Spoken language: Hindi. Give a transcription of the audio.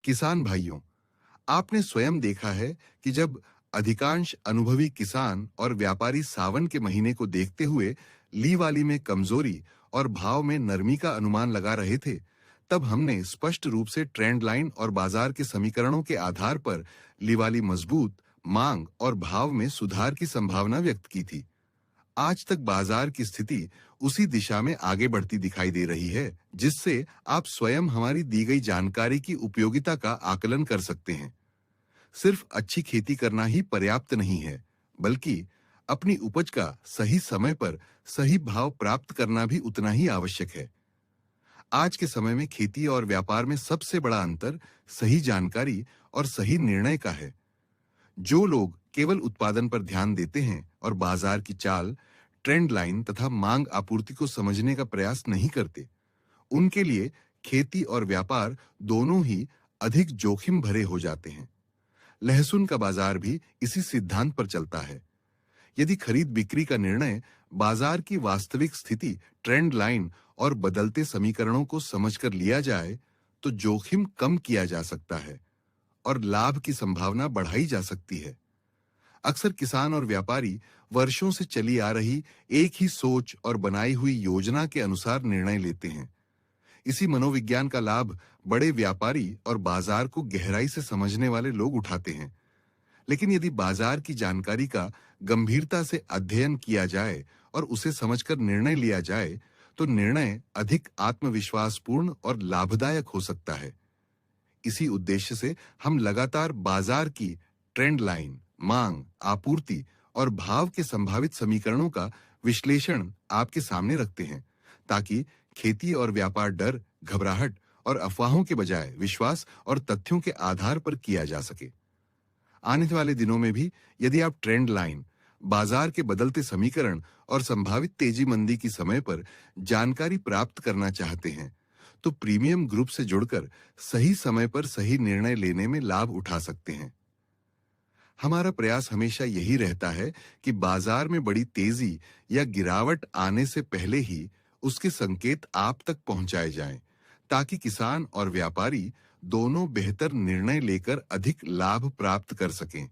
किसान भाइयों, आपने स्वयं देखा है कि जब अधिकांश अनुभवी किसान और व्यापारी सावन के महीने को देखते हुए ली में कमजोरी और भाव में नरमी का अनुमान लगा रहे थे, तब हमने स्पष्ट रूप से ट्रेंड लाइन और बाजार के समीकरणों के आधार पर ली मजबूत, मांग और भाव में सुधार की संभावना व्यक्त की थी। आज तक बाजार की स्थिति उसी दिशा में आगे बढ़ती दिखाई दे रही है, जिससे आप स्वयं हमारी दी गई जानकारी की उपयोगिता का आकलन कर सकते हैं। सिर्फ अच्छी खेती करना ही पर्याप्त नहीं है, बल्कि अपनी उपज का सही समय पर सही भाव प्राप्त करना भी उतना ही आवश्यक है। आज के समय में खेती और व्यापार में सबसे बड़ा अंतर सही जानकारी और सही निर्णय का है। जो लोग केवल उत्पादन पर ध्यान देते हैं और बाजार की चाल, ट्रेंड लाइन तथा मांग आपूर्ति को समझने का प्रयास नहीं करते, उनके लिए खेती और व्यापार दोनों ही अधिक जोखिम भरे हो जाते हैं। लहसुन का बाजार भी इसी सिद्धांत पर चलता है। यदि खरीद बिक्री का निर्णय बाजार की वास्तविक स्थिति, ट्रेंड लाइन और बदलते समीकरणों को समझकर लिया जाए, तो जोखिम कम किया जा सकता है और लाभ की संभावना बढ़ाई जा सकती है। अक्सर किसान और व्यापारी वर्षों से चली आ रही एक ही सोच और बनाई हुई योजना के अनुसार निर्णय लेते हैं। इसी मनोविज्ञान का लाभ बड़े व्यापारी और बाजार को गहराई से समझने वाले लोग उठाते हैं। लेकिन यदि बाजार की जानकारी का गंभीरता से अध्ययन किया जाए और उसे समझकर निर्णय लिया जाए, तो निर्णय अधिक आत्मविश्वासपूर्ण और लाभदायक हो सकता है। इसी उद्देश्य से हम लगातार बाजार की ट्रेंड लाइन, मांग, आपूर्ति और भाव के संभावित समीकरणों का विश्लेषण आपके सामने रखते हैं, ताकि खेती और व्यापार डर, घबराहट और अफवाहों के बजाय विश्वास और तथ्यों के आधार पर किया जा सके। आने वाले दिनों में भी यदि आप ट्रेंड लाइन, बाजार के बदलते समीकरण और संभावित तेजी मंदी की समय पर जानकारी प्राप्त करना चाहते हैं, तो प्रीमियम ग्रुप से जुड़कर सही समय पर सही निर्णय लेने में लाभ उठा सकते हैं। हमारा प्रयास हमेशा यही रहता है कि बाजार में बड़ी तेजी या गिरावट आने से पहले ही उसके संकेत आप तक पहुंचाए जाएं, ताकि किसान और व्यापारी दोनों बेहतर निर्णय लेकर अधिक लाभ प्राप्त कर सकें।